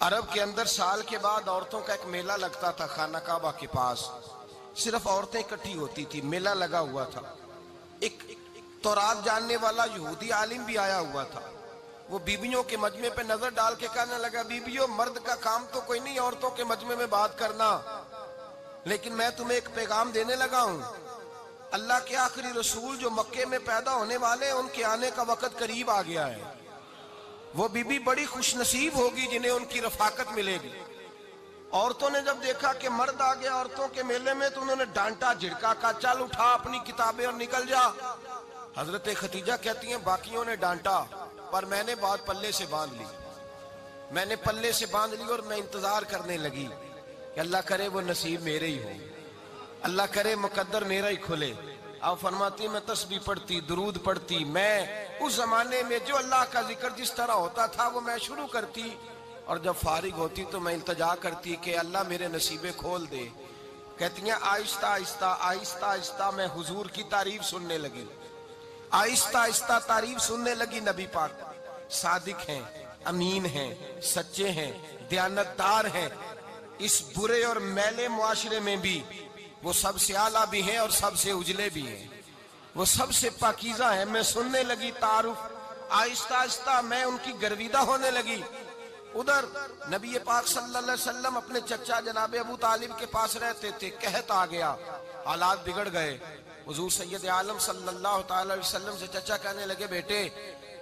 عرب کے اندر سال کے بعد عورتوں کا ایک میلہ لگتا تھا خانہ کعبہ کے پاس، صرف عورتیں اکٹھی ہوتی تھی، میلہ لگا ہوا تھا۔ ایک تورات جاننے والا یہودی عالم بھی آیا ہوا تھا، وہ بیویوں کے مجمع پہ نظر ڈال کے کہنے لگا، بیویوں مرد کا کام تو کوئی نہیں عورتوں کے مجمع میں بات کرنا، لیکن میں تمہیں ایک پیغام دینے لگا ہوں، اللہ کے آخری رسول جو مکے میں پیدا ہونے والے ان کے آنے کا وقت قریب آ گیا ہے، وہ بیوی بڑی خوش نصیب ہوگی جنہیں ان کی رفاقت ملے گی۔ عورتوں نے جب دیکھا کہ مرد آ گیا عورتوں کے میلے میں تو انہوں نے ڈانٹا جھڑکا، کہا چل اٹھا اپنی کتابیں اور نکل جا۔ حضرت خدیجہ کہتی ہیں باقیوں نے ڈانٹا پر میں نے بات پلے سے باندھ لی، میں نے پلے سے باندھ لی اور میں انتظار کرنے لگی کہ اللہ کرے وہ نصیب میرے ہی ہو، اللہ کرے مقدر میرا ہی کھلے۔ آپ فرماتی میں تسبیح پڑھتی، درود پڑھتی، میں اس زمانے میں جو اللہ کا ذکر جس طرح ہوتا تھا وہ میں شروع کرتی، اور جب فارغ ہوتی تو میں التجا کرتی کہ اللہ میرے نصیبے کھول دے۔ کہتی ہیں آہستہ آہستہ آہستہ آہستہ میں حضور کی تعریف سننے لگی، آہستہ آہستہ تعریف سننے لگی۔ نبی پاک صادق ہیں، امین ہیں، سچے ہیں، دیانتدار ہیں، اس برے اور میلے معاشرے میں بھی وہ سب سے اعلیٰ بھی ہیں اور سب سے اجلے بھی ہیں، وہ سب سے پاکیزہ ہیں۔ میں سننے لگی تعارف، آہستہ آہستہ میں ان کی گرویدہ ہونے لگی۔ ادھر نبی پاک صلی اللہ علیہ وسلم اپنے چچا جناب ابو طالب کے پاس رہتے تھے، قحط آ گیا، حالات بگڑ گئے۔ حضور سید عالم صلی اللہ تعالی علیہ وسلم سے چچا کہنے لگے بیٹے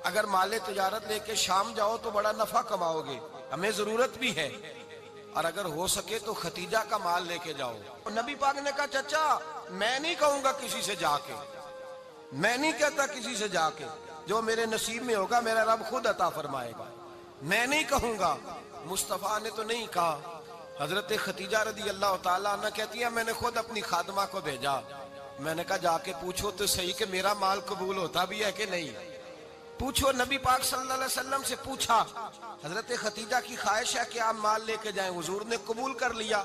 اگر مال تجارت لے کے شام جاؤ تو بڑا نفع کماؤ گے، ہمیں ضرورت بھی ہے، اور اگر ہو سکے تو ختیجہ کا مال لے کے جاؤ۔ نبی پاک نے کہا چچا میں نہیں کہوں گا کسی سے جا کے، میں نہیں کہتا کسی سے جا کے، جو میرے نصیب میں ہوگا میرا رب خود عطا فرمائے گا، میں نہیں کہوں گا۔ مصطفیٰ نے تو نہیں کہا۔ حضرت خدیجہ رضی اللہ تعالیٰ عنہ کہتی ہے میں نے خود اپنی خادمہ کو بھیجا، میں نے کہا جا کے پوچھو تو صحیح کہ میرا مال قبول ہوتا بھی ہے کہ نہیں، پوچھو۔ نبی پاک صلی اللہ علیہ وسلم سے پوچھا، حضرت خدیجہ کی خواہش ہے کہ آپ مال لے کے جائیں، حضور نے قبول کر لیا۔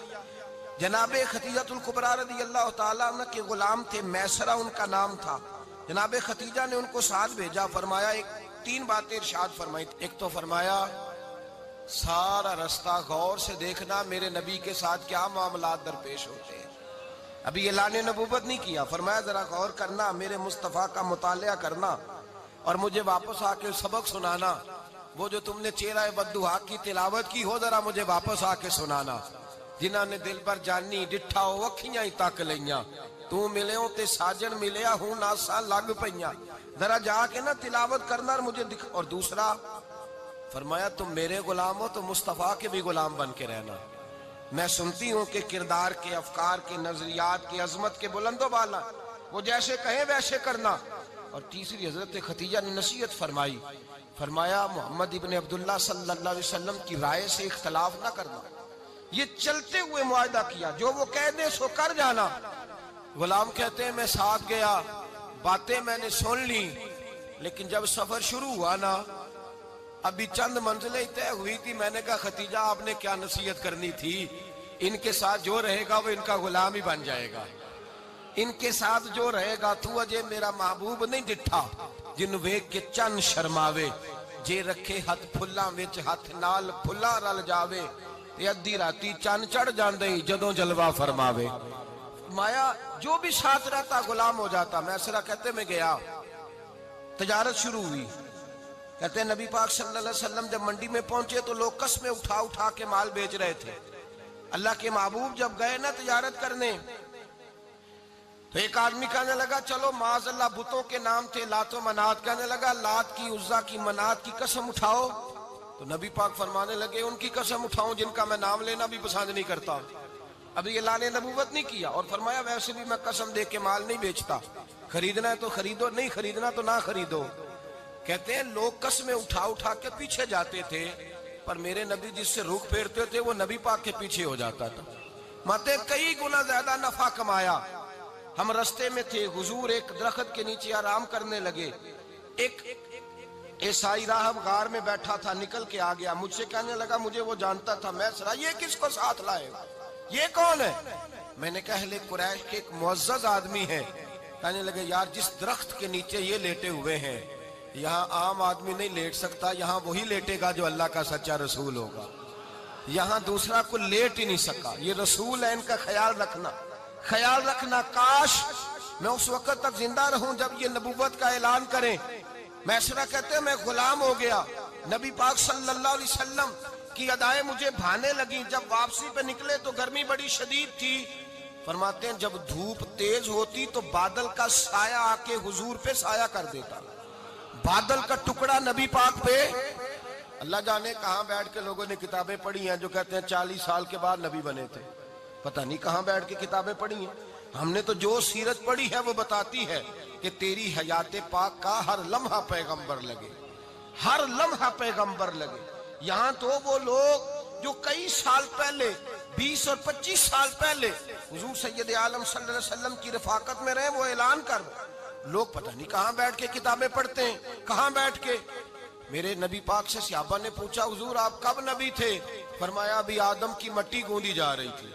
جناب خدیجہ الکبریٰ رضی اللہ تعالیٰ عنہ کے غلام تھے، میسرہ ان کا نام تھا، جناب خدیجہ نے ان کو ساتھ بھیجا، فرمایا تین باتیں ارشاد فرمائی۔ ایک تو فرمایا سارا رستہ غور سے دیکھنا میرے نبی کے ساتھ کیا معاملات درپیش ہوتے ہیں، ابھی اعلان نبوت نہیں کیا، فرمایا ذرا غور کرنا، میرے مصطفیٰ کا مطالعہ کرنا اور مجھے واپس آ کے سبق سنانا، وہ جو تم نے چہرہ بددعا کی تلاوت کی ہو ذرا مجھے واپس آ کے سنانا۔ جنہاں نے دل پر جانی ڈٹھا ہو اکھیاں ہی تک لیاں، تو ملے ہوں تے ساجن ملیا ہوں ناساں لگ پئیاں، ذرا جا کے نا تلاوت کرنا اور مجھے دکھ۔ اور دوسرا فرمایا تم میرے غلام ہو تو مصطفیٰ کے بھی غلام بن کے رہنا، میں سنتی ہوں کہ کردار کے، افکار کے، نظریات کے، عظمت کے بلند و بالا، وہ جیسے کہیں ویسے کرنا۔ اور تیسری حضرت خدیجہ نے نصیحت فرمائی، فرمایا محمد ابن عبداللہ صلی اللہ علیہ وسلم کی رائے سے اختلاف نہ کرنا، یہ چلتے ہوئے معاہدہ کیا، جو وہ کہہ دے سو کر جانا۔ غلام کہتے ہیں میں ساتھ گیا، باتیں میں نے سن لی، لیکن جب سفر شروع ہوا نا ابھی چند منزلیں طے ہوئی تھی، میں نے کہا خدیجہ آپ نے کیا نصیحت کرنی تھی، ان کے ساتھ جو رہے گا وہ ان کا غلام ہی بن جائے گا، ان کے ساتھ جو رہے گا تو اجے میرا محبوب نہیں ڈٹھا جن ویک کے چن شرماوے، جے رکھے ہاتھ پھلاں وچ ہاتھ نال پھلا رل جاوے، تے ادھی راتی چن چڑھ جاندے جدوں جلوہ فرماوے۔ مایا جو بھی ساتھ رہتا غلام ہو جاتا۔ میسرہ کہتے میں گیا، تجارت شروع ہوئی، کہتے ہیں نبی پاک صلی اللہ علیہ وسلم جب منڈی میں پہنچے تو لوگ قسمیں اٹھا اٹھا کے مال بیچ رہے تھے۔ اللہ کے محبوب جب گئے نا تجارت کرنے تو ایک آدمی کہنے لگا چلو معاذ اللہ بتوں کے نام تھے لات و منات، کہنے لگا لات کی، عزا کی، منات کی قسم اٹھاؤ، تو نبی پاک فرمانے لگے ان کی قسم اٹھاؤں جن کا میں نام لینا بھی پسند نہیں کرتا، ابھی اعلان نبوت نہیں کیا، اور فرمایا ویسے بھی میں قسم دے کے مال نہیں بیچتا، خریدنا ہے تو خریدو، نہیں خریدنا تو نہ خریدو۔ کہتے ہیں لوگ قسمیں اٹھا اٹھا کے پیچھے جاتے تھے، پر میرے نبی جس سے رخ پھیرتے تھے وہ نبی پاک کے پیچھے ہو جاتا تھا۔ ماتے کئی گنا زیادہ نفع کمایا۔ ہم رستے میں تھے، حضور ایک درخت کے نیچے آرام کرنے لگے، ایک عیسائی راہب غار میں بیٹھا تھا، نکل کے آ گیا، مجھ سے کہنے لگا مجھے وہ جانتا تھا، میں سرا یہ کس کو ساتھ لائے، یہ کون ہے؟ میں نے کہا اہل قریش کے ایک معزز آدمی ہے۔ کہنے لگے یار جس درخت کے نیچے یہ لیٹے ہوئے ہیں یہاں عام آدمی نہیں لیٹ سکتا، یہاں وہی لیٹے گا جو اللہ کا سچا رسول ہوگا۔ یہاں دوسرا کو لیٹ ہی نہیں سکا. یہ رسول ہے، ان کا خیال رکھنا. کاش میں اس وقت تک زندہ رہوں جب یہ نبوت کا اعلان کریں. میسرہ کہتے ہیں میں غلام ہو گیا. نبی پاک صلی اللہ علیہ وسلم کی ادائیں مجھے بھانے لگیں. جب واپسی پہ نکلے تو گرمی بڑی شدید تھی. فرماتے ہیں جب دھوپ تیز ہوتی تو بادل کا سایہ آ کے حضور پہ سایہ کر دیتا. بادل کا ٹکڑا نبی پاک پہ. اللہ جانے کہاں بیٹھ کے لوگوں نے کتابیں پڑھی ہیں جو کہتے ہیں 40 سال کے بعد نبی بنے تھے. پتہ نہیں کہاں بیٹھ کے کتابیں پڑھی ہیں. ہم نے تو جو سیرت پڑھی ہے وہ بتاتی ہے کہ تیری حیات پاک کا ہر لمحہ پیغمبر لگے، ہر لمحہ پیغمبر لگے. یہاں تو وہ لوگ جو کئی سال پہلے 20 اور 25 سال پہلے حضور سید عالم صلی اللہ علیہ وسلم کی رفاقت میں رہے، وہ اعلان کر لوگ پتہ نہیں کہاں بیٹھ کے کتابیں پڑھتے ہیں، کہاں بیٹھ کے. میرے نبی پاک سے صحابہ نے پوچھا حضور آپ کب نبی تھے؟ فرمایا ابھی آدم کی مٹی گوندی جا رہی تھی،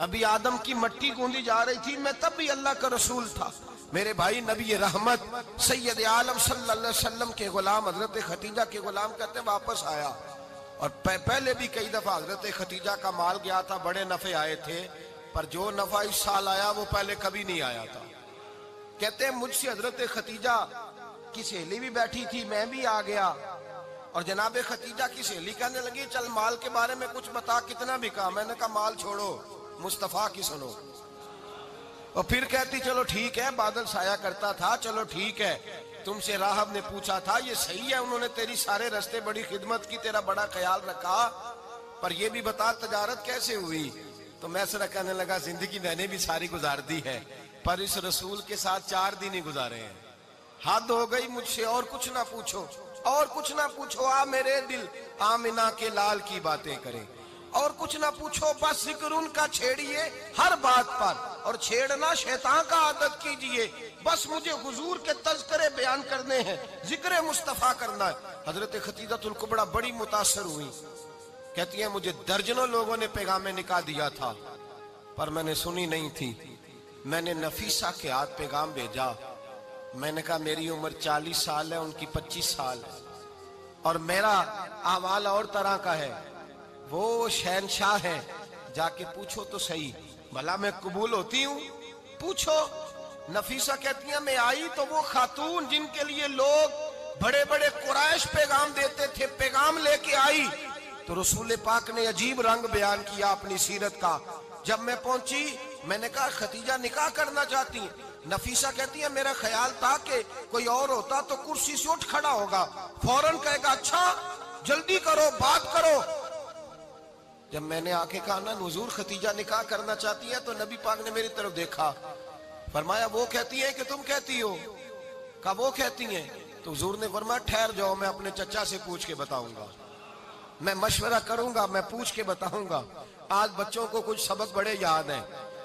ابھی آدم کی مٹی گوندی جا رہی تھی، میں تب بھی اللہ کا رسول تھا. میرے بھائی نبی رحمت سید عالم صلی اللہ علیہ وسلم کے غلام حضرت ختیجہ کے غلام کہتے ہیں واپس آیا. اور پہلے بھی کئی دفعہ حضرت ختیجہ کا مال گیا تھا، بڑے نفع آئے تھے، پر جو نفع اس سال آیا وہ پہلے کبھی نہیں آیا تھا. کہتے ہیں مجھ سے حضرت ختیجہ کی سہیلی بھی بیٹھی تھی، میں بھی آ گیا. اور جناب ختیجہ کی سہیلی کہنے لگی چل مال کے بارے میں کچھ بتا، کتنا بکا؟ میں نے کہا مال چھوڑو، مصطفیٰ کی سنو. اور پھر کہتی چلو ٹھیک ہے، بادل سایہ کرتا تھا، چلو ٹھیک ہے. تم سے راہب نے پوچھا تھا یہ صحیح ہے، انہوں نے تیری سارے رستے بڑی خدمت کی، تیرا بڑا خیال رکھا، پر یہ بھی بتا تجارت کیسے ہوئی؟ تو میں سرا کہنے لگا زندگی میں نے بھی ساری گزار دی ہے، پر اس رسول کے ساتھ 4 دن ہی گزارے ہیں. حد ہو گئی مجھ سے، اور کچھ نہ پوچھو، اور کچھ نہ پوچھو. آ میرے دل آمنہ کے لال کی باتیں کریں، اور کچھ نہ پوچھو، بس ذکر ان کا چھیڑیے ہر بات پر، اور چھیڑنا شیطان کا عادت کیجئے. بس مجھے حضور کے تذکرے بیان کرنے ہیں، ذکر مصطفیٰ کرنا ہے. حضرت ختیجہ الکبریٰ بڑی متاثر ہوئی. کہتی ہیں مجھے درجنوں لوگوں نے پیغام نکاح دیا تھا، پر میں نے سنی نہیں تھی. میں نے نفیسہ کے ہاتھ پیغام بھیجا. میں نے کہا میری عمر 40 سال ہے، ان کی 25 سال ہے، اور میرا احوال اور طرح کا ہے. وہ شہنشاہ ہے، جا کے پوچھو تو صحیح، بھلا میں قبول ہوتی ہوں؟ پوچھو. نفیسہ کہتی ہیں میں آئی تو وہ خاتون جن کے لیے لوگ بڑے بڑے قریش پیغام دیتے تھے، پیغام لے کے آئی. تو رسول پاک نے عجیب رنگ بیان کیا اپنی سیرت کا. جب میں پہنچی میں نے کہا ختیجہ نکاح کرنا چاہتی ہیں؟ نفیسہ کہتی ہے میرا خیال تھا کہ کوئی اور ہوتا تو کرسی سے اٹھ کھڑا ہوگا، فوراً کہے گا اچھا جلدی کرو بات کرو. جب میں نے آ کے کہا نا حضور ختیجہ نکاح کرنا چاہتی ہے، تو نبی پاک نے میری طرف دیکھا، فرمایا وہ کہتی ہے کہ تم کہتی ہو؟ کہا وہ کہتی ہیں. تو حضور نے فرمایا ٹھہر جاؤ، میں اپنے چچا سے پوچھ کے بتاؤں گا، میں مشورہ کروں گا، میں پوچھ کے بتاؤں گا. آج بچوں کو کچھ سبق بڑے یاد ہیں.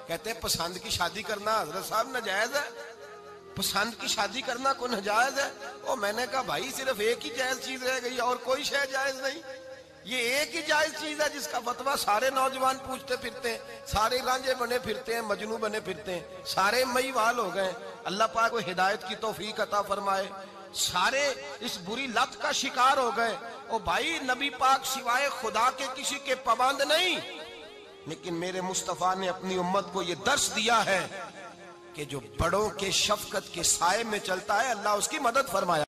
کہتے ہیں پسند کی شادی کرنا حضرت صاحب ناجائز ہے؟ پسند کی شادی کرنا کوئی ناجائز ہے؟ اور میں نے کہا بھائی صرف ایک ہی جائز چیز رہ گئی اور کوئی شے جائز نہیں. یہ ایک ہی جائز چیز ہے جس کا فتویٰ سارے نوجوان پوچھتے پھرتے ہیں، سارے رانجے بنے پھرتے ہیں، مجنوں بنے پھرتے ہیں، سارے مئی وال ہو گئے. اللہ پاک کو ہدایت کی توفیق عطا فرمائے. سارے اس بری لت کا شکار ہو گئے. او بھائی نبی پاک سوائے خدا کے کسی کے پابند نہیں، لیکن میرے مصطفیٰ نے اپنی امت کو یہ درس دیا ہے کہ جو بڑوں کے شفقت کے سائے میں چلتا ہے اللہ اس کی مدد فرمایا.